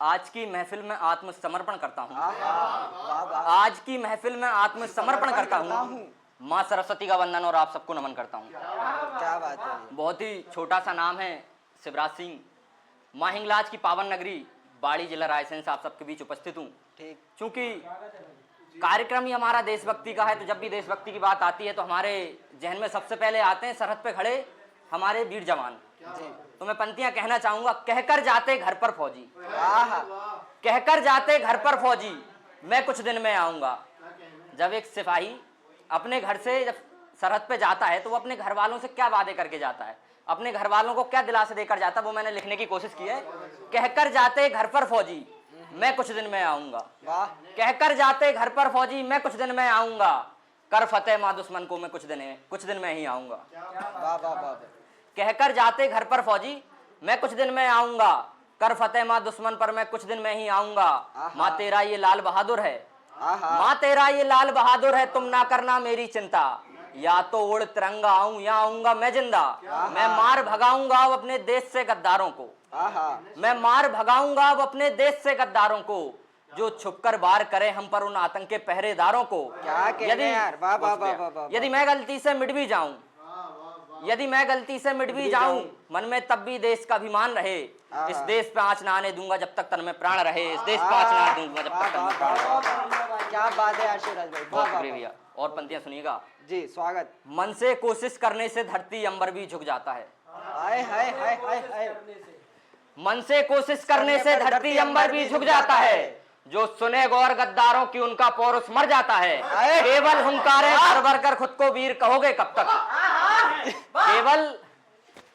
आज की महफिल में आत्मसमर्पण करता हूँ। वाह वाह, आज की महफिल में आत्मसमर्पण करता हूँ। माँ सरस्वती का वंदन और आप सबको नमन करता हूँ। क्या बात है। बहुत ही छोटा सा नाम है शिवराज सिंह। माँ हिंगलाज की पावन नगरी बाड़ी, जिला रायसेन से आप सबके बीच उपस्थित हूँ। ठीक। चूंकि कार्यक्रम ही हमारा देशभक्ति का है, तो जब भी देशभक्ति की बात आती है तो हमारे जहन में सबसे पहले आते हैं सरहद पे खड़े हमारे वीर जवान। तो मैं पंक्तियां कहना चाहूंगा। कहकर जाते घर पर फौजी, कहकर जाते घर पर फौजी, मैं कुछ दिन में आऊंगा। जब एक सिपाही अपने घर से जब सरहद पे जाता है तो वो अपने घर वालों से क्या वादे करके जाता है, अपने घर वालों को क्या दिलासा देकर जाता है, वो मैंने लिखने की कोशिश की है। कहकर जाते घर पर फौजी, मैं कुछ दिन में आऊंगा। कहकर जाते घर पर फौजी, मैं कुछ दिन में आऊंगा। कर फतेह माँ दुश्मन को, मैं कुछ दिन में ही आऊंगा। वाह वाह वाह। कहकर जाते घर पर फौजी, मैं कुछ दिन में आऊंगा। कर फतेह माँ दुश्मन पर, मैं कुछ दिन में ही आऊंगा। माँ तेरा ये लाल बहादुर है, माँ तेरा ये लाल बहादुर है, तुम ना करना मेरी चिंता। या तो उड़ तिरंगा आऊं या आऊंगा मैं जिंदा। मैं मार भगाऊंगा अब अपने देश से गद्दारों को। मैं मार भगाऊंगा अब अपने देश से गद्दारों को, जो छुपकर वार करे हम पर उन आतंक के पहरेदारों को। यदि मैं गलती से मिट भी जाऊं, यदि मैं गलती से मिट भी जाऊं, मन में तब भी देश का अभिमान रहे। इस देश पे आंच ना आने दूंगा जब तक तन में प्राण रहे। इस देश पे आंच ना आने दूंगा जब तक तन में प्राण रहे। क्या बात है आशीर्वाद भाई, बहुत शुक्रिया भैया। और पंक्तियां सुनिएगा जी। स्वागत। मन से कोशिश करने से धरती अंबर भी झुक जाता है। हाय हाय हाय हाय हाय। मन से कोशिश करने से धरती अंबर भी झुक जाता है। जो सुने गौर गद्दारों की उनका पौरुष मर जाता है। केवल हुंकारे भर भर कर खुद को वीर कहोगे कब तक।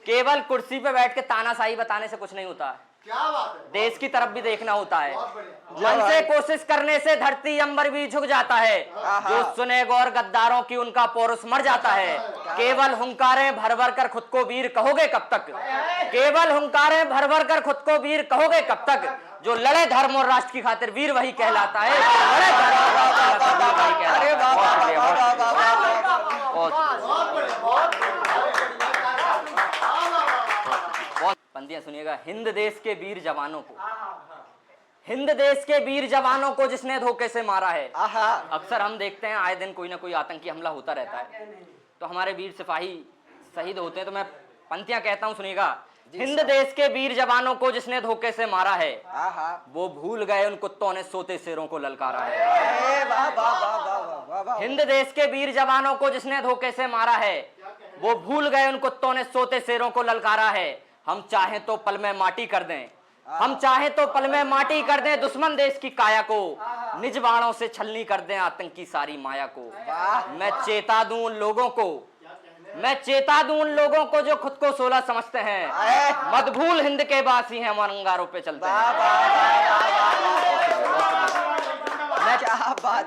केवल कुर्सी पे बैठ के तानाशाही बताने से कुछ नहीं होता है। क्या बात है। देश की तरफ भी देखना होता है। मन से कोशिश करने से धरती अंबर भी झुक जाता है। जो सुने गौर गद्दारों की उनका पौरुष मर जाता है। केवल हुंकारे भर भर कर खुद को वीर कहोगे कब तक। केवल हुंकारे भर भर कर खुद को वीर कहोगे कब तक। जो लड़े धर्म और राष्ट्र की खातिर वीर वही कहलाता है। लड़े धर्म और राष्ट्र की खातिर वही कहलाता है। पंक्तियां सुनिएगा। हिंद देश के वीर जवानों को, हिंद देश के वीर जवानों को जिसने धोखे से मारा है। अक्सर हम देखते हैं आए दिन कोई ना कोई आतंकी हमला होता रहता है, तो हमारे वीर सिपाही शहीद होते हैं। तो मैं पंक्तियां कहता हूं, सुनिएगा। हिंद देश के वीर जवानों को जिसने धोखे से मारा है, वो भूल गए उन कुत्तों ने सोते शेरों को ललकारा है। हिंद देश के वीर जवानों को जिसने धोखे से मारा है, वो भूल गए उन कुत्तों ने सोते शेरों को ललकारा है। हम चाहें तो पल में माटी कर दें, हम चाहें तो पल में माटी कर दें दुश्मन देश की काया को। निज बाणों से छलनी कर दें आतंकी सारी माया को। मैं चेता दूं उन लोगों को, मैं चेता दूं उन लोगों को जो खुद को 16 समझते हैं। मदभूल हिंद के बासी हैं, हम अंगारों पे चलते हैं।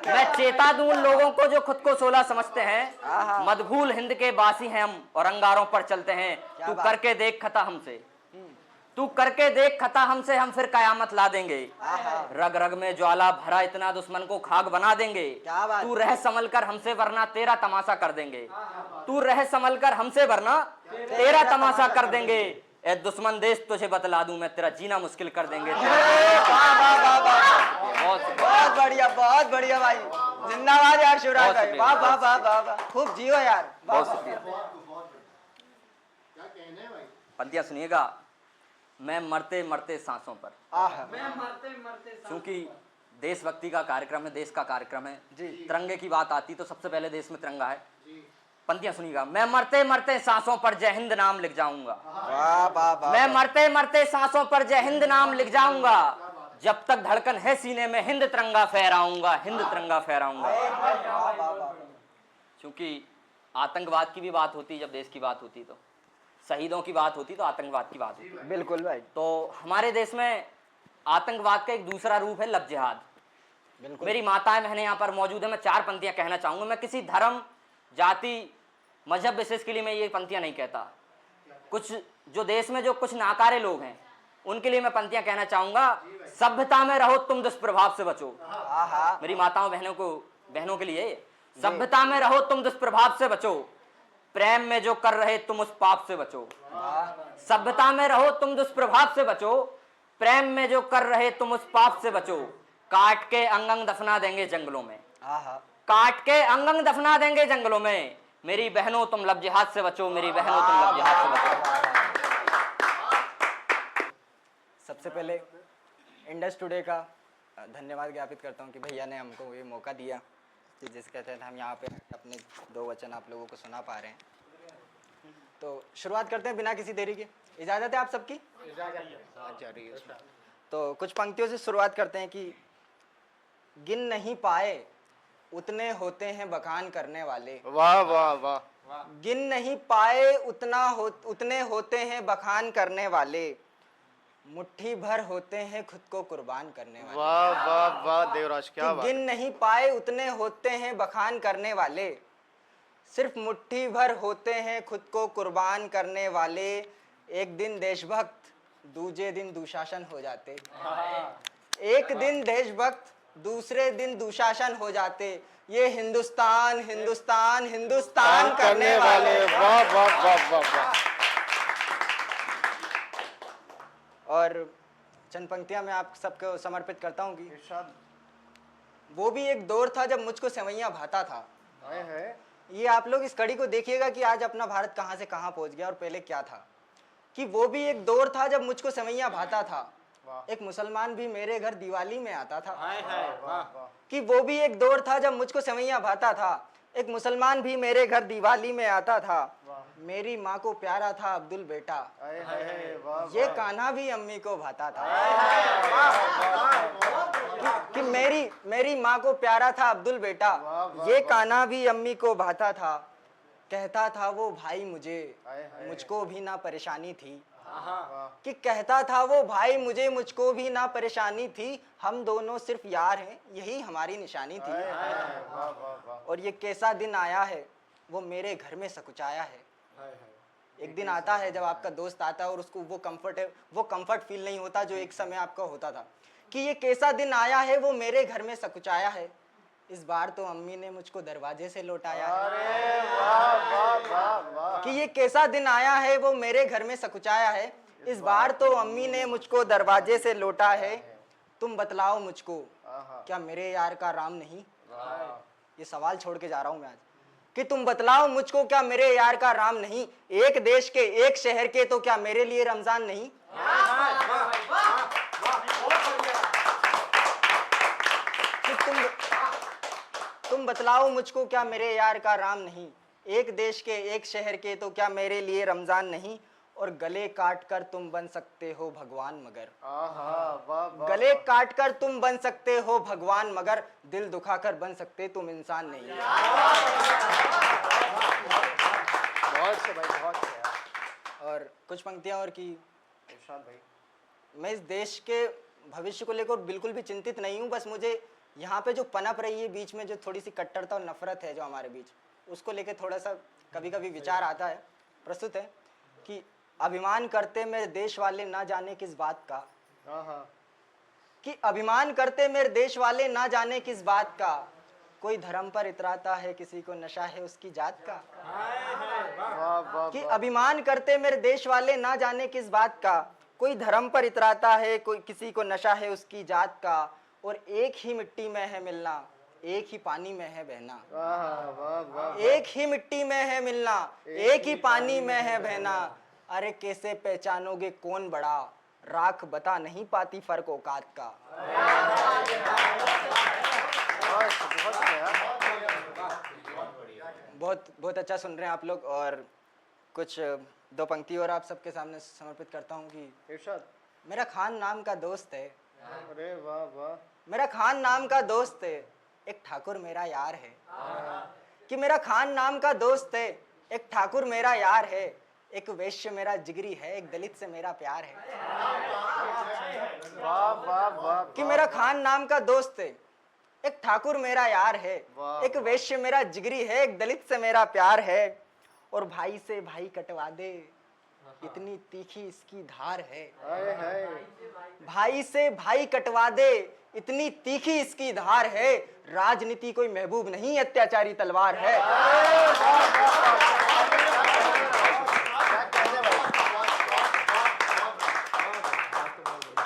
मैं चेता दूं उन लोगों को जो खुद को 16 समझते हैं। मदभूल हिंद के बासी हैं हम और अंगारों पर चलते हैं। तू करके देख खता हमसे, तू करके देख खता हमसे, हम फिर कयामत ला देंगे। रग रग में ज्वाला भरा इतना दुश्मन को खाक बना देंगे। तू रह संभल कर हमसे वरना तेरा तमाशा कर देंगे। तू रह संभल कर हमसे वरना तेरा तमाशा कर देंगे। ए दुश्मन देश तुझे बतला दूं मैं, तेरा जीना मुश्किल कर देंगे। बहुत बढ़िया भाई, जिंदाबाद यार शिवराज भाई। वाह वाह वाह वाह, खूब जियो यार। बहुत शुक्रिया। पंक्तियां सुनिएगा। मैं मरते मरते सांसों पर, क्योंकि देशभक्ति का कार्यक्रम है, देश का कार्यक्रम है। तिरंगे की बात आती तो सबसे पहले देश में तिरंगा है। पंक्तियां सुनिएगा। मैं मरते मरते सांसों पर जय हिंद नाम लिख जाऊंगा। मैं मरते मरते सांसों पर जय हिंद नाम लिख जाऊंगा। जब तक धड़कन है सीने में हिंद तिरंगा फहराऊंगा, हिंद तिरंगा फहराऊंगा। क्योंकि आतंकवाद की भी बात होती, जब देश की बात होती तो शहीदों की बात होती, तो आतंकवाद की बात होती। बिल्कुल भाई। तो हमारे देश में आतंकवाद का एक दूसरा रूप है लव जिहाद। मेरी माताएं बहनें यहाँ पर मौजूद है। मैं 4 पंक्तियां कहना चाहूंगा। मैं किसी धर्म, जाति, मजहब विशेष के लिए मैं ये पंक्तियां नहीं कहता। कुछ जो देश में जो कुछ नाकारे लोग हैं उनके लिए मैं पंक्तियां कहना चाहूंगा। सभ्यता में रहो तुम दुष्प्रभाव से बचो। मेरी माताओं बहनों के लिए, सभ्यता में रहो तुम दुष्प्रभाव से बचो। प्रेम में जो कर रहे तुम उस पाप से बचो। सभ्यता में रहो तुम दुष्प्रभाव से बचो। प्रेम में जो कर रहे तुम उस पाप से बचो, काट के अंग अंग दफना देंगे जंगलों में। आहा काट के अंग अंग दफना देंगे जंगलों में। मेरी बहनों तुम लब जिहाद से बचो, मेरी बहनों तुम लब जिहाद से बचो। सबसे पहले इंडस टुडे का धन्यवाद ज्ञापित करता हूँ कि भैया ने हमको ये मौका दिया कि जिसके तहत हम यहाँ पे अपने 2 वचन आप लोगों को सुना पा रहे हैं। तो शुरुआत करते हैं बिना किसी देरी के। इजाज़त है आप सबकी? तो कुछ पंक्तियों से शुरुआत करते हैं कि गिन नहीं पाए उतने होते हैं बखान करने वाले। वाह वाह वाह। गिन नहीं पाए उतने होते हैं बखान करने वाले, मुट्ठी भर होते हैं खुद को कुर्बान करने वाले। वाह वाह वाह देवराज, क्या कि बात। गिन नहीं पाए उतने होते हैं बखान करने वाले, सिर्फ मुट्ठी भर होते हैं खुद को कुर्बान करने वाले। एक दिन देशभक्त दूसरे दिन दुशासन हो जाते, एक दिन देशभक्त दूसरे दिन दुशासन हो जाते। ये हिंदुस्तान हिंदुस्तान हिंदुस्तान करने वाले। वाह वाह वाह वाह वाह। और चंद पंक्तियां मैं आप सबको समर्पित करता हूं कि वो भी एक दौर था जब मुझको सेवैयां भाता था। ये आप लोग इस कड़ी को देखिएगा कि आज अपना भारत कहां से कहां पहुंच गया और पहले क्या था। कि वो भी एक दौर था जब मुझको सेवैयां भाता था, एक मुसलमान भी मेरे घर दिवाली में आता था। कि वो भी एक दौर था जब मुझको सेवैयां भाता था, एक मुसलमान भी मेरे घर दिवाली में आता था। मेरी माँ को प्यारा था अब्दुल बेटा, ये कान्हा भी अम्मी को भाता था। कि मेरी माँ को प्यारा था अब्दुल बेटा, ये कान्हा भी अम्मी को भाता था। कहता था वो भाई मुझको भी ना परेशानी थी। कि कहता था वो भाई मुझको भी ना परेशानी थी। हम दोनों सिर्फ यार हैं, यही हमारी निशानी थी। और ये कैसा दिन आया है वो मेरे घर में सकुचाया है। एक दिन आता है जब आपका दोस्त आता है और उसको वो कंफर्ट फील नहीं होता जो एक समय आपका होता था। कि ये कैसा दिन आया है वो मेरे घर में सकुचाया है, इस बार तो अम्मी ने मुझको दरवाजे से लौटाया है। कि ये कैसा दिन आया है वो मेरे घर में सकुचाया है, इस बार तो अम्मी ने मुझको दरवाजे से लौटा है। तुम बतलाओ मुझको क्या मेरे यार का राम नहीं। ये सवाल छोड़ के जा रहा हूं मैं आज कि तुम बतलाओ मुझको क्या मेरे यार का राम नहीं। एक देश के एक शहर के तो क्या मेरे लिए रमजान नहीं। तुम बतलाओ मुझको क्या मेरे यार का राम नहीं। एक देश के एक शहर के तो क्या मेरे लिए रमजान नहीं। और गले काट कर तुम बन सकते हो भगवान मगर, गले काट कर तुम बन सकते हो भगवान मगर, दिल दुखाकर बन सकते तुम इंसान नहीं। बहुत से भाई, बहुत से। और कुछ पंक्तियां और की। इरशाद भाई, मैं इस देश के भविष्य को लेकर बिल्कुल भी चिंतित नहीं हूँ। बस मुझे यहाँ पे जो पनप रही है बीच में, जो थोड़ी सी कट्टरता और नफरत है जो हमारे बीच, उसको लेके थोड़ा सा कभी कभी विचार आता है। प्रस्तुत है कि अभिमान करते मेरे देश वाले ना जाने किस बात का। कि अभिमान करते मेरे देश वाले ना जाने किस बात का, कोई धर्म पर इतराता है किसी को नशा है उसकी जात का। कि अभिमान करते मेरे देश वाले ना जाने किस बात का, कोई धर्म पर इतराता है कोई किसी को नशा है उसकी जात का। और एक ही मिट्टी में है मिलना, एक ही पानी में है बहना। एक ही मिट्टी में है मिलना, एक ही पानी में है बहना। अरे कैसे पहचानोगे कौन बड़ा, राख बता नहीं पाती फर्क औकात का। बहुत अच्छा सुन रहे हैं आप लोग। और कुछ 2 पंक्ति और आप सबके सामने समर्पित करता हूँ कि इरशाद। मेरा खान नाम का दोस्त है, अरे वाह वाह। मेरा खान नाम का दोस्त है, एक ठाकुर मेरा यार है। कि मेरा खान नाम का दोस्त है, एक ठाकुर मेरा यार है, एक वैश्य मेरा जिगरी है, एक दलित से मेरा प्यार है। वाह वाह वाह। कि मेरा खान नाम का दोस्त है, एक ठाकुर मेरा यार है, एक वैश्य मेरा जिगरी है, एक दलित से मेरा प्यार है। और भाई से भाई कटवा दे इतनी तीखी इसकी धार है। भाई से भाई कटवा दे इतनी तीखी इसकी धार है, राजनीति कोई महबूब नहीं अत्याचारी तलवार है।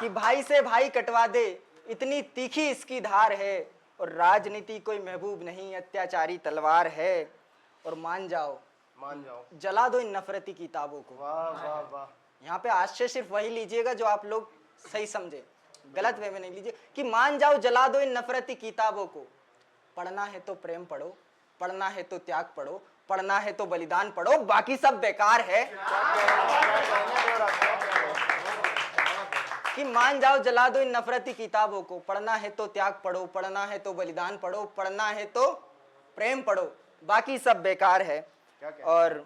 कि भाई से भाई कटवा दे, इतनी तीखी इसकी धार है। और राजनीति कोई महबूब नहीं, अत्याचारी तलवार है। और मान जाओ जला दो इन नफरती किताबों को। वाह वाह वाह। यहाँ पे आश्चर्य सिर्फ वही लीजिएगा जो आप लोग सही समझे, गलत वे में नहीं लीजिए। कि मान जाओ जला दो इन नफरती किताबों को, पढ़ना है तो प्रेम पढ़ो, पढ़ना है तो त्याग पढ़ो, पढ़ना है तो बलिदान पढ़ो, बाकी सब बेकार है। कि मान जाओ जला दो इन नफरती किताबों को, पढ़ना है तो त्याग पढ़ो, पढ़ना है तो बलिदान पढ़ो, पढ़ना है तो प्रेम पढ़ो, बाकी सब बेकार है। और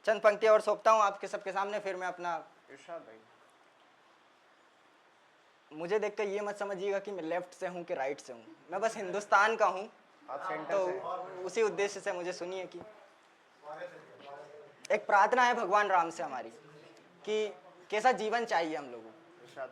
चंद पंक्तियां और सौंपता हूं आपके सबके सामने, फिर मैं अपना। इरशाद भाई। मुझे देखकर ये मत समझिएगा कि मैं लेफ्ट से हूं कि राइट से हूं, मैं बस हिंदुस्तान का हूं। आप सेंटर तो से। उसी उद्देश्य से मुझे सुनिए कि एक प्रार्थना है भगवान राम से हमारी कि कैसा जीवन चाहिए हम लोगों को। इरशाद।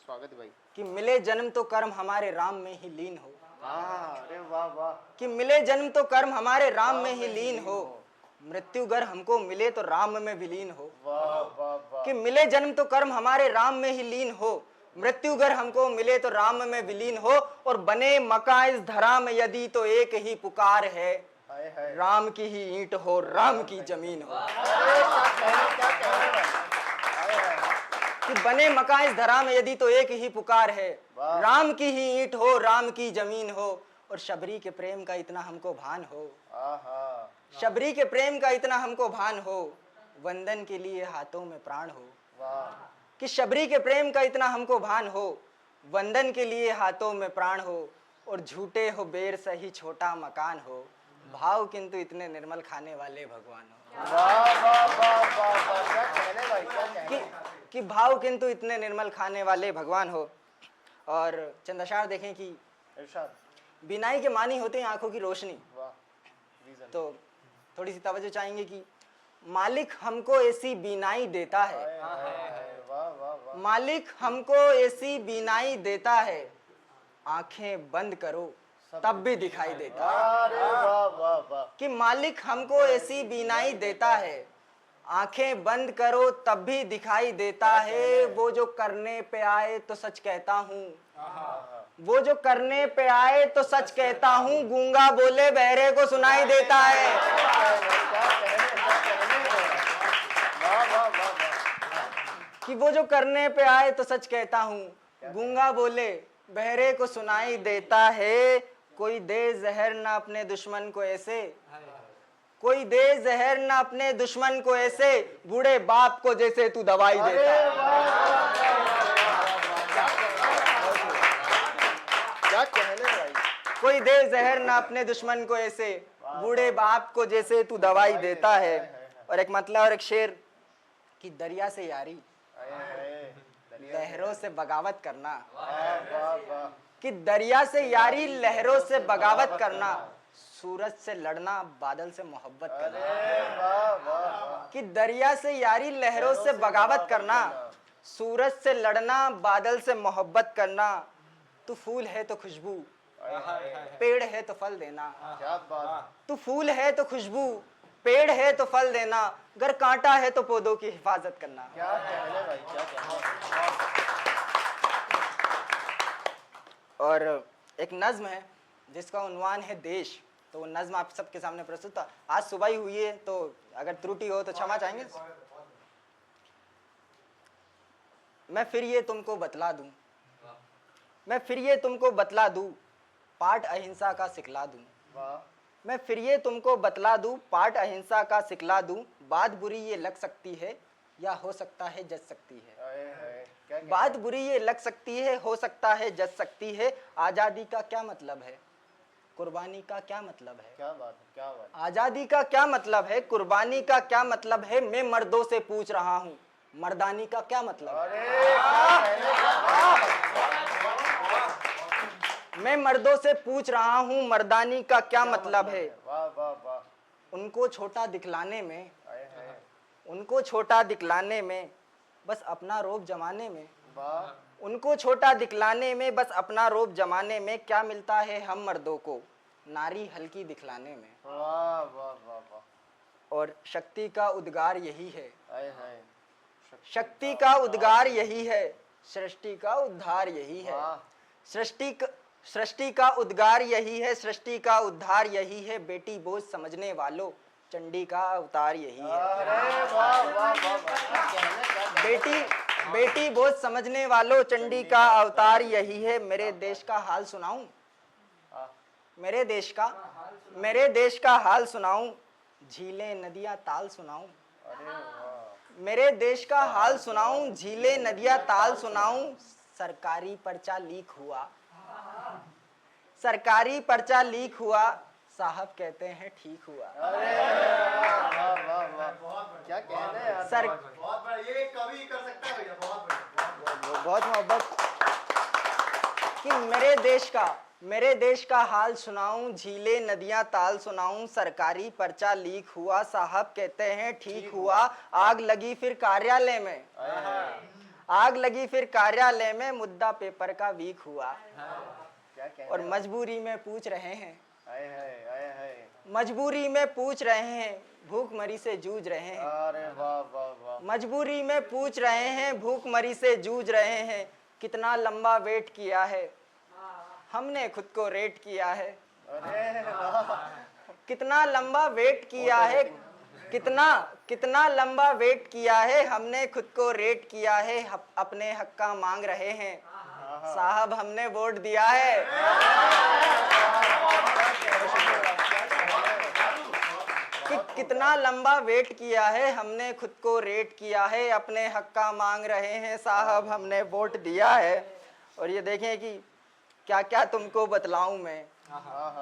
स्वागत भाई। कि मिले जन्म तो कर्म हमारे राम में ही लीन हो। अरे वाह वाह। कि मिले जन्म तो कर्म हमारे राम में ही लीन हो, मृत्यु गर हमको मिले तो राम में विलीन हो। वाह वाह वाह। कि मिले जन्म तो कर्म हमारे राम में ही लीन हो, मृत्यु गर हमको मिले तो राम में विलीन हो। और बने मका इस धरा में यदि तो एक ही पुकार है, हाय हाय। राम की ही ईंट हो, राम की जमीन हो। क्या कह रहे भाई। हाय हाय। कि बने मका इस धरा में यदि तो एक ही पुकार है, वाह। राम की ही ईंट हो, राम की जमीन हो। और शबरी के प्रेम का इतना हमको भान हो, आहा। शबरी के प्रेम का इतना हमको भान हो, वंदन के लिए हाथों में प्राण हो। वाह। कि शबरी के प्रेम का इतना हमको भान हो, वंदन के लिए हाथों में प्राण हो। और झूठे हो बेर सही छोटा मकान हो, भाव किंतु इतने निर्मल खाने वाले भगवान हो। वाह वाह वाह वाह वाह। क्या कहने भाई, क्या कहने। कि भाव किंतु इतने निर्मल खाने वाले भगवान हो। और चंद अशार देखें कि इरशाद। बिनाई के मानी होते हैं आंखों की रोशनी। वाह। रीजन। तो थोड़ी सी तवज्जो चाहेंगे कि मालिक हमको ऐसी बीनाई देता है, वाह वाह वाह। मालिक हमको ऐसी बीनाई देता है, आंखें बंद करो तब भी दिखाई देता है। अरे वाह वाह वाह। कि मालिक हमको ऐसी बीनाई देता है, आंखें बंद करो तब भी दिखाई देता है। वो जो करने पे आए तो सच कहता हूँ, वो जो करने पे आए तो सच कहता हूँ, गूंगा बोले बहरे को सुनाई देता है। वाह वाह वाह वाह। कि वो जो करने पे आए तो सच कहता हूँ, गूंगा बोले बहरे को सुनाई देता है। कोई दे जहर ना अपने दुश्मन को ऐसे, कोई दे जहर ना अपने दुश्मन को ऐसे, बूढ़े बाप को जैसे तू दवाई देता है। क्या कहने भाई। कोई दे जहर ना अपने दुश्मन को ऐसे, बूढ़े बाप को जैसे तू दवाई देता है। और एक मतलब और एक शेर कि दरिया से यारी लहरों से बगावत करना, कि दरिया से यारी लहरों से बगावत करना, सूरज से लड़ना बादल से मोहब्बत करना। कि दरिया से यारी लहरों से बगावत करना, सूरज से लड़ना बादल से मोहब्बत करना। तू फूल है तो खुशबू, पेड़ है तो फल देना। क्या बात। तू फूल है तो खुशबू, पेड़ है तो फल देना, अगर कांटा है तो पौधों की हिफाजत करना। क्या कहने भाई, क्या कहने। और एक नज्म है जिसका उन्वान है देश, तो वो नज्म आप सबके सामने प्रस्तुत था। आज सुबह ही हुई है तो अगर त्रुटि हो तो क्षमा चाहेंगे। मैं फिर ये तुमको बतला दूं, मैं फिर ये तुमको बतला दूं, पाठ अहिंसा का सिखला दूं। वाह। मैं फिर ये तुमको बतला दूं, पाठ अहिंसा का सिखला दूं। बात बुरी ये लग सकती है या हो सकता है जज सकती है। क्या कहने? बात बुरी ये लग सकती है, हो सकता है जज सकती है। आज़ादी का क्या मतलब है, कुर्बानी का क्या मतलब है। क्या बात है, क्या बात। आज़ादी का क्या मतलब है, कुर्बानी का क्या मतलब है। मैं मर्दों से पूछ रहा हूँ, मर्दानी का क्या मतलब है। मैं मर्दों से पूछ रहा हूँ, मर्दानी का क्या मतलब है। वाह वाह वाह। उनको छोटा दिखलाने में, आए हैं। उनको छोटा दिखलाने में, बस अपना रोब जमाने में। वाह। उनको छोटा दिखलाने में, बस अपना रोब जमाने में। क्या मिलता है हम मर्दों को, नारी हल्की दिखलाने में। वाह वाह वाह वाह। और शक्ति का उद्गार यही है, आए हैं। शक्ति का उद्गार यही है, सृष्टि का उद्धार यही है। वाह। सृष्टि का उद्गार यही है, सृष्टि का उद्धार यही है, बेटी बोझ समझने वालों चंडी का अवतार यही है। अरे वाह वाह वाह वाह, क्या कहने, क्या कहने। बेटी बोझ समझने वालों चंडी का अवतार यही है। मेरे देश का हाल सुनाऊं, मेरे देश का हाल सुनाऊं, झीलें नदियां ताल सुनाऊं। अरे वाह। मेरे देश का हाल सुनाऊं, झीलें नदियां ताल सुनाऊं। सरकारी पर्चा लीक हुआ, सरकारी पर्चा लीक हुआ, साहब कहते हैं ठीक हुआ। अरे वाह वाह वाह, क्या कहने यार। सर बहुत बड़ा, ये कवि कर सकता है भैया, बहुत बढ़िया। बहुत मोहब्बत कि मेरे देश का हाल सुनाऊं, झीलें नदियां ताल सुनाऊं। सरकारी पर्चा लीक हुआ, साहब कहते हैं ठीक हुआ। आग लगी फिर कार्यालय में, आग लगी फिर कार्यालय में, मुद्दा पेपर का वीक हुआ। क्या कहने। और मजबूरी में पूछ रहे हैं, आए हाय आए हाय। मजबूरी में पूछ रहे हैं, भूखमरी से जूझ रहे हैं। अरे वाह वाह वाह। मजबूरी में पूछ रहे हैं, भूखमरी से जूझ रहे हैं। कितना लंबा वेट किया है, हमने खुद को रेट किया है। अरे वाह। कितना लंबा वेट किया है, कितना लंबा वेट किया है, हमने खुद को रेट किया है। अपने हक का मांग रहे हैं, साहब हमने वोट दिया है। कि कितना लंबा वेट किया है, हमने खुद को रेट किया है। अपने हक का मांग रहे हैं, साहब हमने वोट दिया है। और ये देखें कि क्या क्या तुमको बतलाऊं मैं,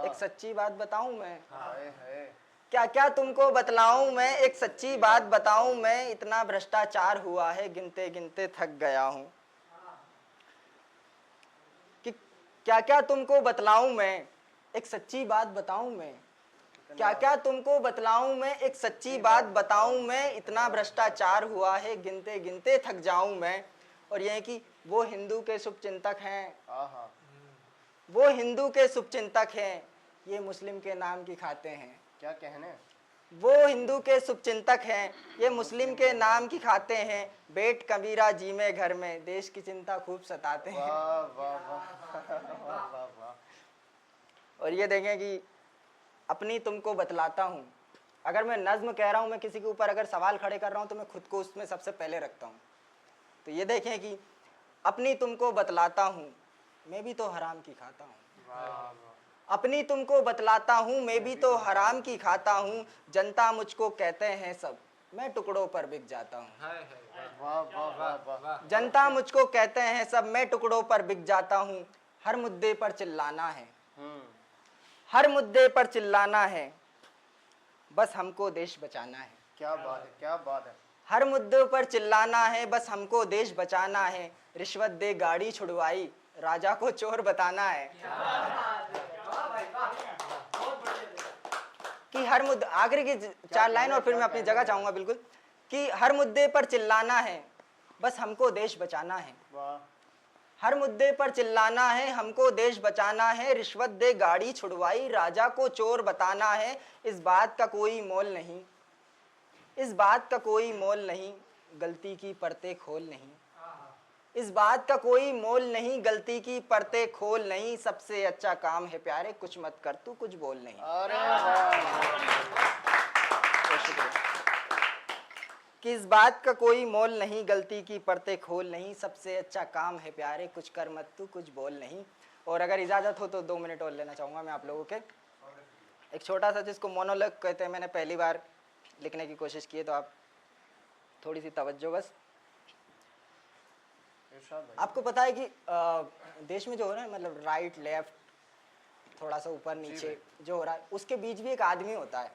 एक सच्ची बात बताऊं मैं, हाय हाय। क्या क्या तुमको बतलाऊं मैं, एक सच्ची बात बताऊं मैं। इतना भ्रष्टाचार हुआ है, गिनते गिनते थक गया हूं। कि क्या क्या तुमको बतलाऊं मैं, एक सच्ची बात बताऊं मैं। क्या क्या तुमको बतलाऊं मैं, एक सच्ची बात बताऊं मैं। इतना भ्रष्टाचार हुआ है, गिनते गिनते थक जाऊं मैं। और यह कि वो हिंदू के शुभचिंतक हैं, आहा। वो हिंदू के शुभचिंतक हैं, ये मुस्लिम के नाम की खाते हैं। क्या कहने। वो हिंदू के शुभचिंतक हैं, ये मुस्लिम के नाम की खाते हैं। बेट कबीरा जी में घर में, देश की चिंता खूब सताते हैं। वाह वाह वाह वाह वाह वाह। और ये देखें कि अपनी तुमको बतलाता हूँ, अगर मैं नज्म कह रहा हूँ, मैं किसी के ऊपर अगर सवाल खड़े कर रहा हूँ तो मैं खुद को उसमें सबसे पहले रखता हूँ। तो ये देखें कि अपनी तुमको बतलाता हूँ, मैं भी तो हराम की खाता हूँ। अपनी तुमको बतलाता हूँ, मैं भी तो हराम की खाता हूँ। जनता मुझको कहते हैं सब, मैं टुकड़ों पर बिक जाता हूँ। वाह वाह वाह वाह। जनता मुझको कहते हैं सब, मैं टुकड़ों पर बिक जाता हूँ। हर मुद्दे पर चिल्लाना है, हर मुद्दे पर चिल्लाना है, बस हमको देश बचाना है। क्या बात है, क्या बात है। हर मुद्दे पर चिल्लाना है, बस हमको देश बचाना है। रिश्वत दे गाड़ी छुड़वाई, राजा को चोर बताना है। कि हर मुद्दे, आखिरी की 4 लाइन और फिर मैं अपनी जगह चाहूंगा बिल्कुल, कि हर मुद्दे पर चिल्लाना है, बस हमको देश बचाना है। वाह। हर मुद्दे पर चिल्लाना है, हमको देश बचाना है। रिश्वत दे गाड़ी छुड़वाई, राजा को चोर बताना है। इस बात का कोई मोल नहीं, इस बात का कोई मोल नहीं, गलती की परतें खोल नहीं। इस बात का कोई मोल नहीं, गलती की परतें खोल नहीं। सबसे अच्छा काम है प्यारे, कुछ मत कर तू कुछ बोल नहीं। अरे वाह। कि इस बात का कोई मोल नहीं, गलती की परतें खोल नहीं। सबसे अच्छा काम है प्यारे, कुछ कर मत तू कुछ बोल नहीं। और अगर इजाज़त हो तो 2 मिनट और लेना चाहूँगा मैं आप लोगों के। एक छोटा सा, जिसको मोनोलॉग कहते हैं, मैंने पहली बार लिखने की कोशिश की है, तो आप थोड़ी सी तवज्जो बस। आपको पता है कि देश में जो हो रहा है, मतलब राइट लेफ्ट, थोड़ा सा ऊपर नीचे जो हो रहा है, उसके बीच भी एक आदमी होता है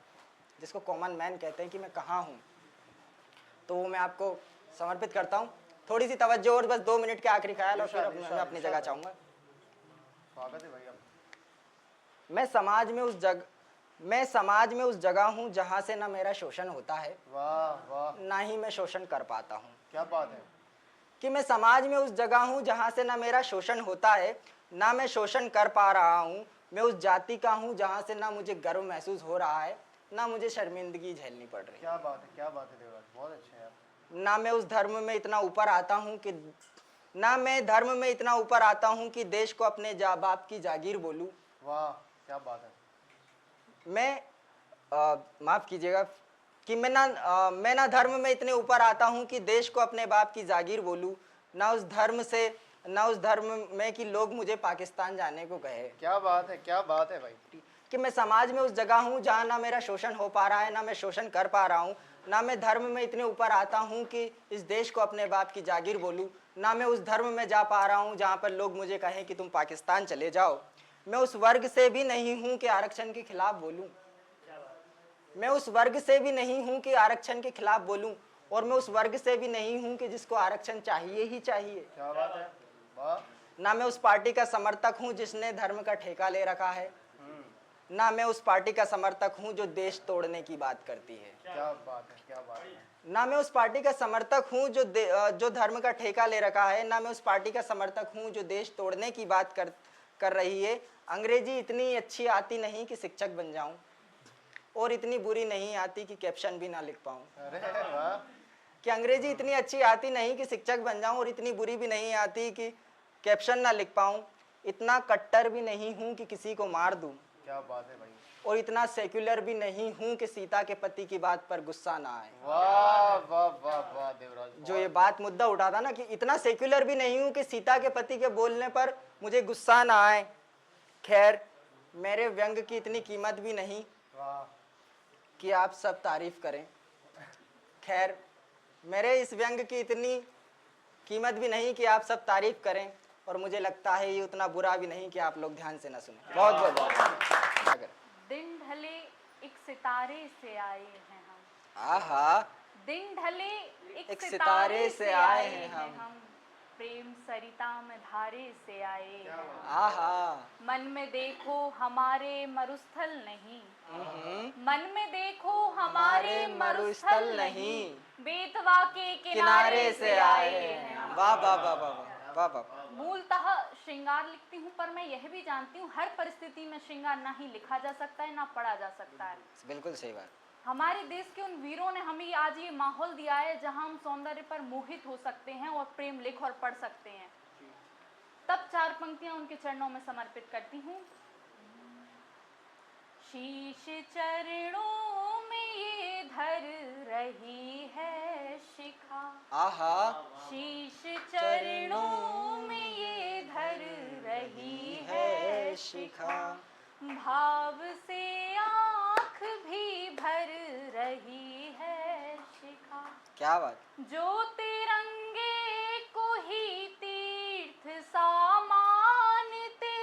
जिसको कॉमन मैन कहते हैं, कि मैं कहाँ हूँ। तो वो मैं आपको समर्पित करता हूँ। थोड़ी सी तवज्जो और बस 2 मिनट के आखिरी ख्याल, और फिर मैं अपनी जगह चाहूँगा। स्वागत है भैया। मैं समाज में उस जगह हूँ जहाँ से ना मेरा शोषण होता है, वाह वाह। ना ही मैं शोषण कर पाता हूँ। क्या बात है। कि मैं समाज में उस जगह हूँ जहाँ से ना मेरा शोषण होता है, ना मैं शोषण कर पा रहा हूँ। मैं उस जाति का हूँ जहाँ से ना मुझे गर्व महसूस हो रहा है, ना मुझे शर्मिंदगी झेलनी पड़ रही है। क्या बात है, क्या बात है देवराज, बहुत अच्छे हैं आप। ना मैं उस धर्म में इतना ऊपर आता हूँ कि ना मैं धर्म में इतना ऊपर आता हूँ कि देश को अपने बाप की जागीर बोलूं। वाह क्या बात है। मैं माफ कीजिएगा कि मैं ना धर्म में इतने ऊपर आता हूँ कि देश को अपने बाप की जागीर बोलूं, ना उस धर्म में कि लोग मुझे पाकिस्तान जाने को कहे। क्या बात है, क्या बात है भाई। कि मैं समाज में उस जगह हूँ जहाँ ना मेरा शोषण हो पा रहा है, ना मैं शोषण कर पा रहा हूँ, ना मैं धर्म में इतने ऊपर आता हूँ कि इस देश को अपने बाप की जागीर बोलूँ, ना मैं उस धर्म में जा पा रहा हूँ जहाँ पर लोग मुझे कहें कि तुम पाकिस्तान चले जाओ। मैं उस वर्ग से भी नहीं हूँ कि आरक्षण के खिलाफ बोलूँ। मैं उस वर्ग से भी नहीं हूँ कि आरक्षण के खिलाफ बोलूँ, और मैं उस वर्ग से भी नहीं हूँ कि जिसको आरक्षण चाहिए ही चाहिए। क्या बात है। वाह। ना मैं उस पार्टी का समर्थक हूँ जिसने धर्म का ठेका ले रखा है, ना मैं उस पार्टी का समर्थक हूँ जो देश तोड़ने की बात करती है। क्या बात है, क्या बात है। ना मैं उस पार्टी का समर्थक हूँ जो धर्म का ठेका ले रखा है, ना मैं उस पार्टी का समर्थक हूँ जो देश तोड़ने की बात कर रही है। अंग्रेजी इतनी अच्छी आती नहीं कि शिक्षक बन जाऊं, और इतनी बुरी नहीं आती कि कैप्शन भी ना लिख पाऊं। अरे वाह। कि अंग्रेजी इतनी अच्छी आती नहीं कि शिक्षक बन जाऊं, और इतनी बुरी भी नहीं आती कि कैप्शन ना लिख पाऊं। इतना कट्टर भी नहीं हूं कि किसी को मार दूं, क्या बात है भाई। और इतना सेक्युलर भी नहीं हूं कि सीता के पति की बात पर गुस्सा ना आए। वाह वाह वाह वाह देवराज। जो ये बात मुद्दा उठा था ना कि इतना सेक्युलर भी नहीं हूं कि सीता के पति के बोलने पर मुझे गुस्सा ना आए। खैर, मेरे व्यंग की इतनी कीमत भी नहीं वाह। कि आप सब तारीफ करें। खैर, मेरे इस व्यंग की इतनी कीमत भी नहीं कि आप सब तारीफ करें, और मुझे लगता है ये उतना बुरा भी नहीं कि आप लोग ध्यान से ना सुने। बहुत बहुत बहुत। दिन ढले एक सितारे से आए हैं हम। आहा, दिन ढले एक सितारे से आए हैं हम। प्रेम सरिता में धारे से आए हैं। आहा, मन में देखो हमारे मरुस्थल नहीं, मन में देखो हमारे मरुस्थल नहीं, बेतवा के किनारे से आए हैं। वाह वाह वाह वाह वाह वाह। मूलतः श्रृंगार लिखती हूँ, पर मैं यह भी जानती हूँ हर परिस्थिति में श्रृंगार ना ही लिखा जा सकता है ना पढ़ा जा सकता है। बिल्कुल सही बात। हमारे देश के उन वीरों ने हमें आज ये माहौल दिया है जहां हम सौंदर्य पर मोहित हो सकते हैं और प्रेम लिख और पढ़ सकते हैं। तब 4 पंक्तियां उनके चरणों में समर्पित करती हूँ। शीश चरणों में ये धर रही है शिखा, आहा, शीश चरणों में ये धर रही है शिखा, भाव से आँख भी भर रही है शिखा। क्या बात। जो तिरंगे को ही तीर्थ सा मानते,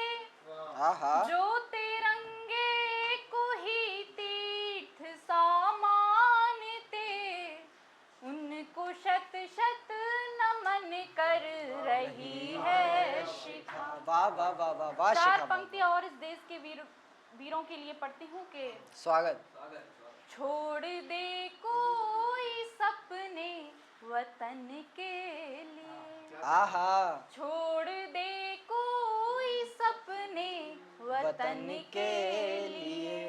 आहा, जो तिरंगे को ही तीर्थ सा मानते, उनको शत शत नमन कर रही है शिखा। वाह वाह वाह वाह वाह। 4 शिखा, पंक्तियां और इस देश के वीरों के लिए पढ़ती हूँ कि स्वागत। छोड़ दे कोई सपने वतन के लिए, आहा, छोड़ दे कोई सपने वतन के लिए,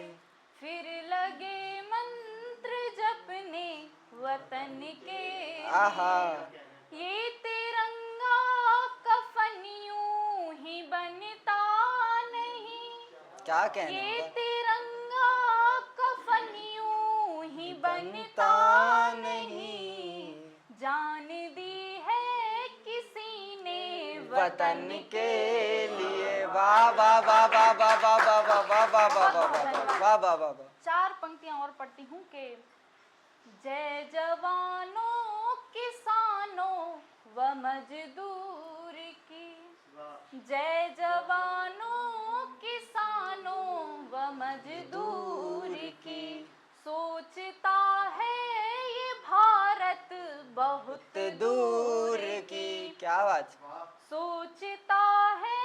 फिर लगे मंत्र जपने वतन के आहा, ये तिरंगा कफन यूं ही बनता नहीं, क्या कहने ये का? तिरंगा कफन यूं ही बनता नहीं, जान दी है किसी ने वतन के लिए। वाह वाह वाह वाह वाह वाह वाह वाह वाह वाह वाह वाह वाह वाह वाह वाह। 4 पंक्तियां और पढ़ती हूँ कि जय जवानों किसानों व मजदूर की, जय जवानों किसानों व मजदूर की, सोचता है ये भारत बहुत दूर की। क्या बात। सोचता है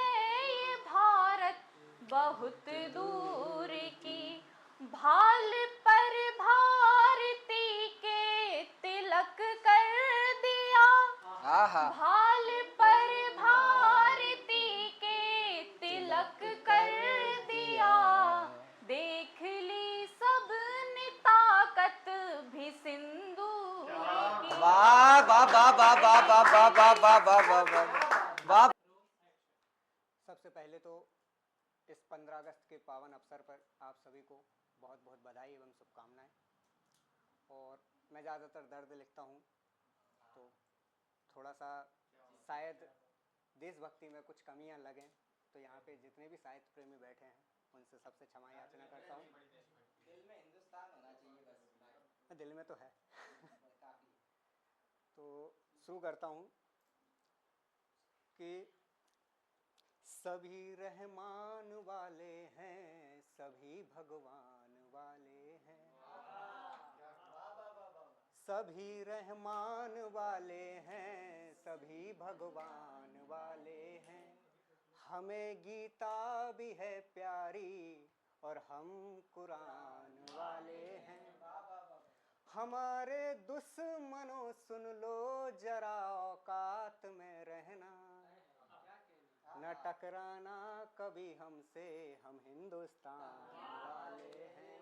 ये भारत बहुत दूर की, भाल पर भारती के तिलक कर दिया, आहा, भाल पर भारती के तिलक कर दिया, देख ली सबने ताकत भी सिंदूर की। वाह वाह वाह वाह वाह वाह वाह वाह वाह वाह वाह। तो इस 15 अगस्त के पावन अवसर पर आप सभी को बहुत बहुत बधाई एवं शुभकामनाएं। और मैं ज़्यादातर दर्द लिखता हूँ, तो थोड़ा सा शायद देशभक्ति में कुछ कमियां लगें, तो यहाँ पे जितने भी साहित्य प्रेमी बैठे हैं उनसे सबसे क्षमा याचना करता हूँ। दिल में हिंदुस्तान होना चाहिए बस। दिल में तो है। तो शुरू करता हूँ कि सभी रहमान वाले हैं, सभी भगवान वाले हैं, सभी रहमान वाले हैं, सभी भगवान वाले हैं। हमें गीता भी है प्यारी और हम कुरान वाले हैं। हमारे दुश्मनों सुन लो जरा औकात में रहना, न टकराना कभी हमसे, हम हिंदुस्तान वाले हैं।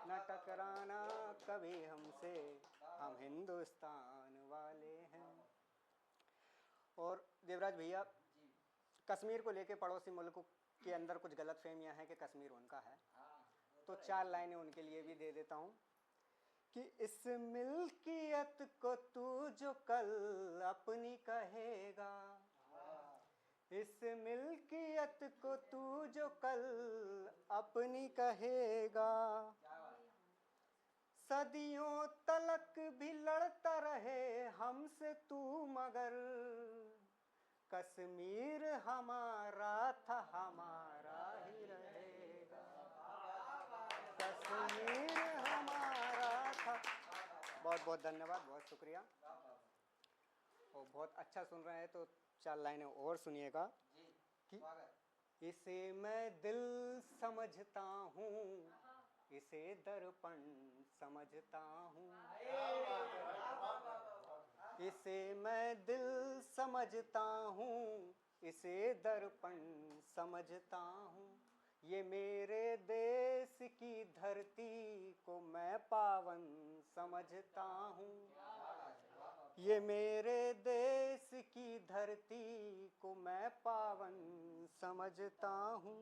न टकराना कभी हमसे, हम हिंदुस्तान वाले हैं। और देवराज भैया, कश्मीर को लेके पड़ोसी मुल्क के अंदर कुछ गलतफहमियां हैं कि कश्मीर उनका है, तो 4 लाइनें उनके लिए भी दे देता हूँ कि इस मिल्कियत को तू जो कल अपनी कहेगा, इस मिल्कियत को तू जो कल अपनी कहेगा, सदियों तलक भी लड़ता रहे हमसे तू मगर, कश्मीर हमारा था हमारा ही रहेगा, कश्मीर हमारा था। बहुत बहुत धन्यवाद, बहुत शुक्रिया। और बहुत अच्छा सुन रहे हैं तो 4 लाइनें और सुनिएगा कि इसे मैं दिल समझता हूँ, इसे दर्पण समझता हूँ, इसे मैं दिल समझता हूँ, इसे दर्पण समझता हूँ। ये मेरे देश की धरती को मैं पावन समझता हूँ, ये मेरे देश की धरती को मैं पावन समझता हूँ।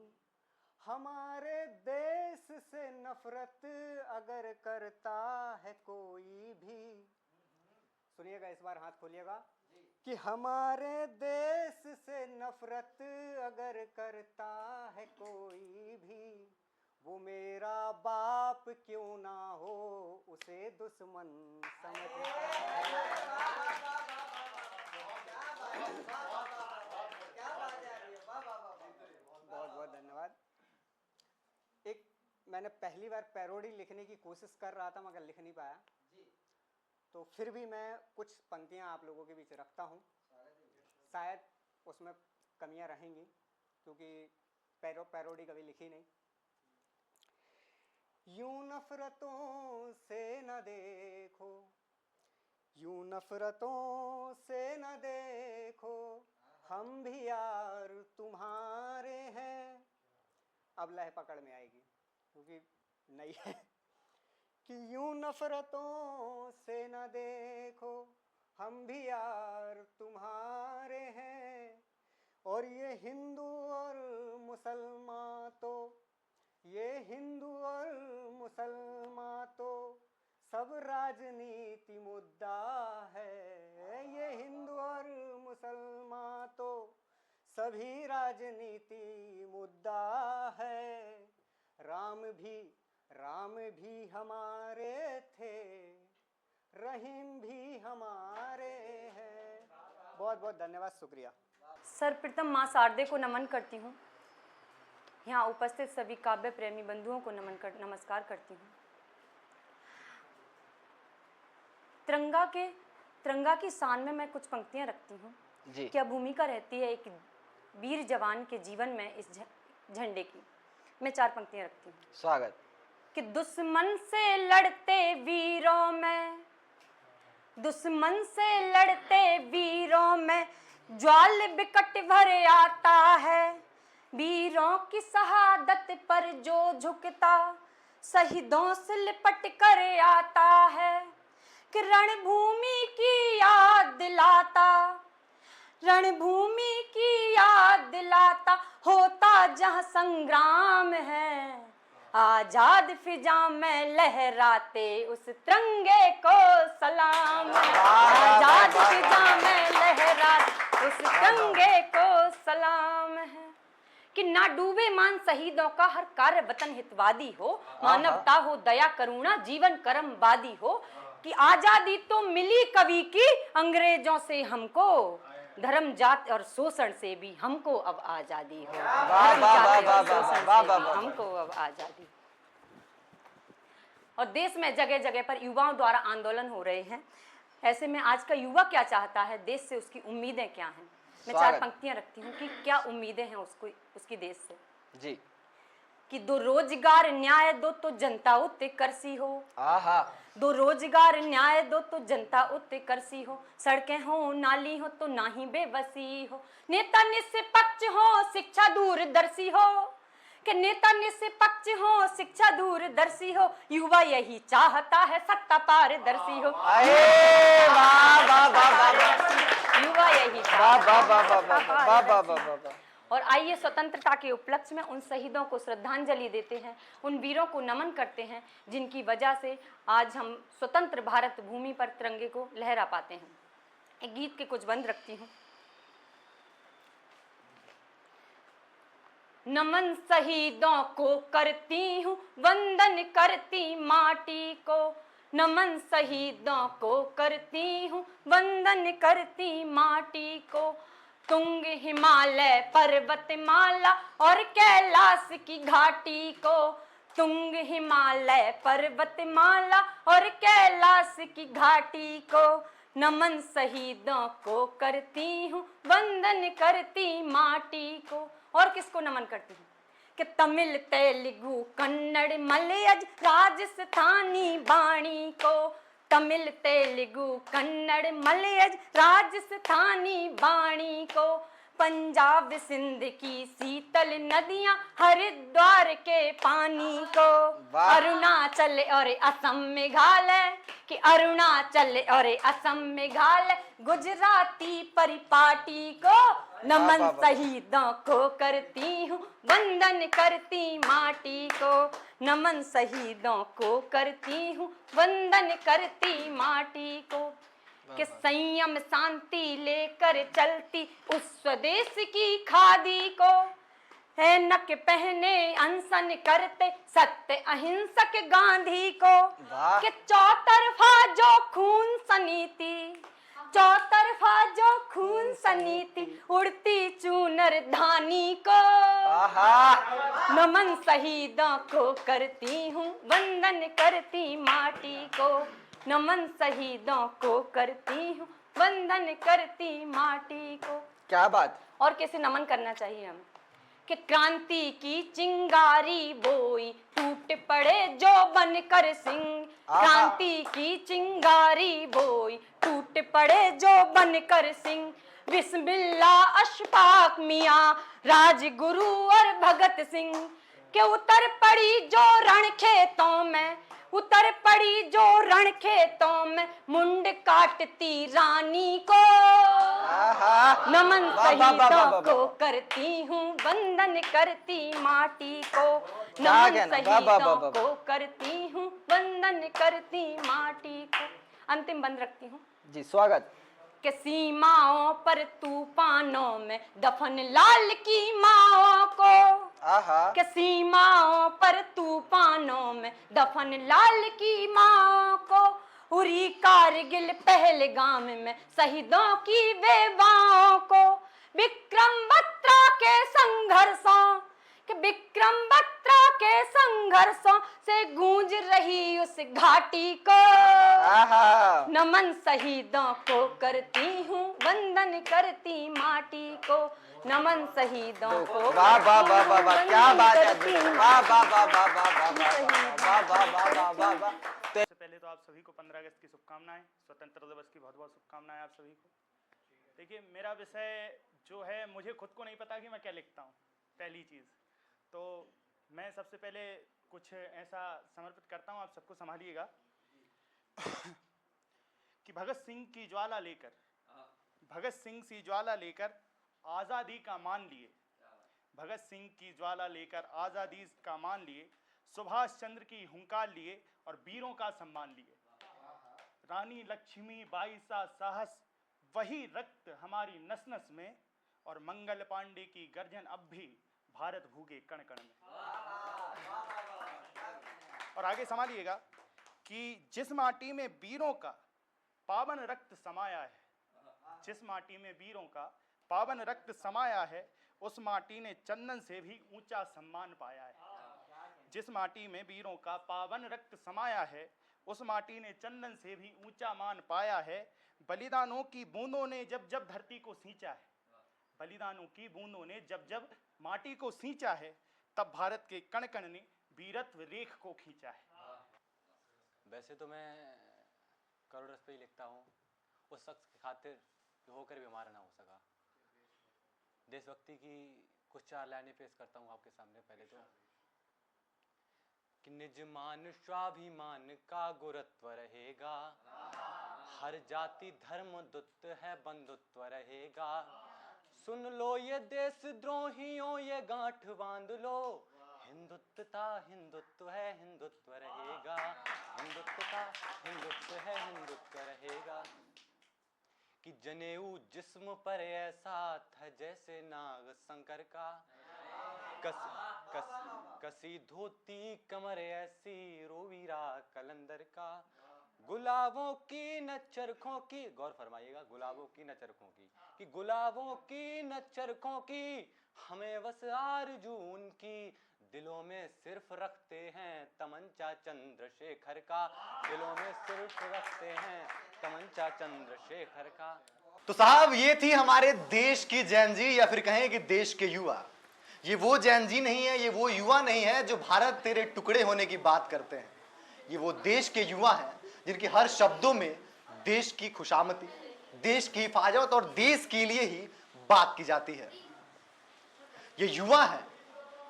हमारे देश से नफरत अगर करता है कोई भी, सुनिएगा इस बार हाथ खोलिएगा, कि हमारे देश से नफरत अगर करता है कोई भी, वो मेरा बाप क्यों ना हो, उसे दुश्मन समझता है। बहुत बहुत धन्यवाद। एक मैंने पहली बार पैरोडी लिखने की कोशिश कर रहा था मगर लिख नहीं पाया, तो फिर भी मैं कुछ पंक्तियां आप लोगों के बीच रखता हूं। शायद उसमें कमियां रहेंगी क्योंकि पैरोडी कभी लिखी नहीं। यूं नफरतों से न देखो, यूं नफरतों से न देखो, हम भी यार तुम्हारे हैं। अब लय पकड़ में आएगी क्योंकि नहीं है कि यूं नफरतों से न देखो, हम भी यार तुम्हारे हैं। और ये हिंदू और मुसलमान तो, ये हिंदू और मुसलमान तो सब राजनीति मुद्दा है। ये हिंदू और मुसलमान तो सभी राजनीति मुद्दा है। राम भी हमारे थे, रहीम भी हमारे हैं। बहुत बहुत धन्यवाद, शुक्रिया। सर्वप्रथम माँ शारदे को नमन करती हूँ। यहाँ उपस्थित सभी काव्य प्रेमी बंधुओं को नमस्कार करती हूँ। तिरंगा की शान में मैं कुछ पंक्तियाँ रखती हूँ। क्या भूमिका रहती है एक वीर जवान के जीवन में इस झंडे की। मैं 4 पंक्तियाँ रखती हूँ। स्वागत। कि दुश्मन से लड़ते वीरों में, दुश्मन से लड़ते वीरों में ज्वाल बिकट भर आता है। वीरों की शहादत पर जो झुकता, शहीदों से लिपट कर आता है। कि रणभूमि की याद दिलाता, रणभूमि की याद दिलाता होता जहाँ संग्राम है। आजाद फिजा में लहराते उस तिरंगे को सलाम है। आजाद फिजा में लहराते उस तिरंगे को सलाम है। कि ना डूबे मान शहीदों का हर कार्य वतन हितवादी हो, मानवता हो, दया करुणा, जीवन कर्म वादी हो। कि आजादी तो मिली कवि की अंग्रेजों से हमको, धर्म जात और शोषण से भी हमको अब आजादी हो। धर्म जाति और शोषण से भी हमको अब आजादी। और देश में जगह जगह पर युवाओं द्वारा आंदोलन हो रहे हैं। ऐसे में आज का युवा क्या चाहता है, देश से उसकी उम्मीदें क्या हैं? मैं 4 पंक्तियां रखती हूँ कि क्या उम्मीदें हैं उसको, उसकी देश से जी। कि दो रोजगार न्याय दो तो जनता उत्ते करसी हो। आहा। दो रोजगार न्याय दो तो जनता उत्ते करसी हो। सड़कें हो नाली हो तो ना ही बेबसी हो। नेता निष्पक्ष हो शिक्षा दूरदर्शी हो। कि नेता निष्पक्ष हो शिक्षा दूरदर्शी हो। युवा यही चाहता है सत्ता पारदर्शी हो। अरे वाह वाह वाह वाह। युवा यही वाह वाह वाह वाह वाह वाह वाह वाह वाह। और आइए स्वतंत्रता के उपलक्ष्य में उन शहीदों को श्रद्धांजलि देते हैं, उन वीरों को नमन करते हैं जिनकी वजह से आज हम स्वतंत्र भारत भूमि पर तिरंगे को लहरा पाते हैं। एक गीत के कुछ बंद रखती हूँ। नमन शहीदों को करती हूँ वंदन करती माटी को। नमन शहीदों को करती हूँ वंदन करती माटी को। तुंग हिमालय पर्वतमाला और कैलाश की घाटी को। तुंग हिमालय पर्वतमाला और कैलाश की घाटी को। नमन शहीदों को करती हूँ वंदन करती माटी को। और किसको नमन करती हूँ? कि तमिल तेलुगु कन्नड़ मलयाज राजस्थानी बाणी को। तमिल तेलुगु कन्नड़ मलयाज राजस्थानी बाणी को। पंजाब सिंध की शीतल नदियां हरिद्वार के पानी को। अरुणाचल और असम मेघालय कि अरुणाचल और असम मेघालय गुजराती परिपाटी को। नमन शहीदों को करती हूँ वंदन करती माटी को। नमन शहीदों को करती हूँ वंदन करती माटी को। कि संयम शांति लेकर चलती उस स्वदेश की खादी को। है नक पहने अनशन करते सत्य अहिंसक गांधी को। कि चौतरफा जो खून सनीति, चौतरफा जो खून सनीति उड़ती चूनर धानी को। नमन शहीदों को करती हूँ वंदन करती माटी को। नमन शहीदों को करती हूँ वंदन करती माटी को। क्या बात। और कैसे नमन करना चाहिए हमें? कि क्रांति की चिंगारी बोई टूट पड़े जो बनकर सिंह। क्रांति की चिंगारी बोई टूट पड़े जो बनकर सिंह। बिस्मिल्लाह अशफाक मियाँ राजगुरु और भगत सिंह। के उतर पड़ी जो रण खेतों में, उतर पड़ी जो रण खेतों में मुंड काटती रानी को। नमन शहीदों को करती हूँ वंदन करती माटी को। नमन शहीदों को करती हूँ वंदन करती माटी को। अंतिम बंद रखती हूँ जी। स्वागत। कि सीमाओं पर तूफानों में दफन लाल की माओ को। कि सीमाओं पर तूफानों में दफन लाल की माओ को। उरी कारगिल पहलगाम में शहीदों की बेवाओं को। विक्रम बत्रा के संघर्षों, कि विक्रम बत्रा के संघर्षों से गूंज रही उस घाटी को। नमन शहीदों को करती हूँ वंदन करती माटी को। नमन शहीदों को। वाह वाह वाह वाह वाह, क्या बात है। वाह वाह वाह वाह वाह वाह वाह वाह वाह वाह वाह। सबसे पहले तो आप सभी को 15 अगस्त की शुभकामनाएं, स्वतंत्रता दिवस की बहुत बहुत शुभकामनाएं आप सभी को। देखिए, मेरा विषय जो है, मुझे खुद को नहीं पता कि मैं क्या लिखता हूँ, पहली चीज़ तो मैं सबसे पहले कुछ ऐसा समर्पित करता हूँ, आप सबको संभालिएगा। कि भगत सिंह की ज्वाला लेकर भगत सिंह सी ज्वाला लेकर आज़ादी का मान लिए, भगत सिंह की ज्वाला लेकर आज़ादी का मान लिए, सुभाष चंद्र की हुंकार लिए और वीरों का सम्मान लिए। रानी लक्ष्मी बाई सा साहस, वही रक्त हमारी नस नस में, और मंगल पांडे की गर्जन अब भी भारत भूगे कण कण में। और आगे संभालिएगा कि जिस माटी में वीरों का पावन रक्त समाया है, जिस माटी में वीरों का पावन रक्त समाया है, उस माटी ने चंदन से भी ऊंचा सम्मान पाया है। जिस माटी में वीरों का पावन रक्त समाया है, उस माटी ने चंदन से भी ऊंचा मान पाया है। बलिदानों की बूंदों ने जब जब धरती को सींचा है, बलिदानों की बूंदों ने जब जब माटी को सींचा है, तब भारत के कण कण ने वीरत्व रेख को खींचा है। वैसे तो मैं करोड़ रस पे ही लिखता हूँ उस शख्स की खातिर जो होकर भी हमारा ना हो सका। देशभक्ति की कुछ 4 लाइनें पेश करता हूँ आपके सामने। पहले तो कि निज मान स्वाभिमान का गुरुत्व रहेगा, हर जाति धर्म दुत्त है बंधुत्व रहेगा। सुन लो ये देशद्रोहियों ये गांठ बांध लो, हिंदुत्वता हिंदुत्व है हिंदुत्व रहेगा, हिंदुत्वता हिंदुत्व है हिंदुत्व रहेगा। कि जनेऊ जिस्म पर ऐसा था जैसे नाग शंकर का, कसी धोती कमर ऐसी रोवीरा कलंदर का। गुलाबों की न चरखों की, गौर फरमाइएगा, गुलाबों की न चरखों की, कि गुलाबों की न चरखों की हमें बस आरज़ू उनकी, दिलों में सिर्फ रखते हैं तमंचा चंद्रशेखर का, दिलों में सिर्फ रखते हैं तमंचा चंद्रशेखर का। तो साहब ये थी हमारे देश की जैन जी, या फिर कहें कि देश के युवा। ये वो जैन जी नहीं है, ये वो युवा नहीं है जो भारत तेरे टुकड़े होने की बात करते हैं। ये वो देश के युवा हैं जिनके हर शब्दों में देश की खुशामदी, देश की हिफाजत और देश के लिए ही बात की जाती है। ये युवा हैं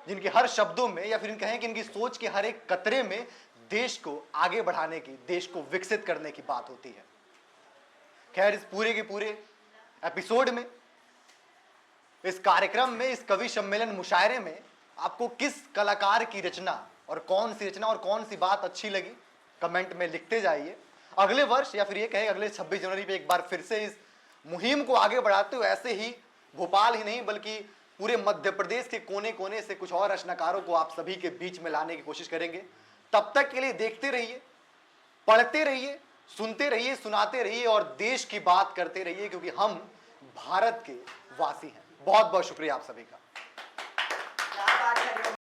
जिनके हर शब्दों में, या फिर कहें कि इनकी सोच के हर एक कतरे में देश को आगे बढ़ाने की, देश को विकसित करने की बात होती है। खैर, इस पूरे के पूरे एपिसोड में, इस कार्यक्रम में, इस कवि सम्मेलन मुशायरे में आपको किस कलाकार की रचना और कौन सी रचना और कौन सी बात अच्छी लगी, कमेंट में लिखते जाइए। अगले वर्ष, या फिर ये कहें अगले 26 जनवरी पे एक बार फिर से इस मुहिम को आगे बढ़ाते हुए ऐसे ही भोपाल ही नहीं बल्कि पूरे मध्य प्रदेश के कोने कोने से कुछ और रचनाकारों को आप सभी के बीच में लाने की कोशिश करेंगे। तब तक के लिए देखते रहिए, पढ़ते रहिए, सुनते रहिए, सुनाते रहिए और देश की बात करते रहिए, क्योंकि हम भारत के वासी हैं। बहुत बहुत शुक्रिया आप सभी का।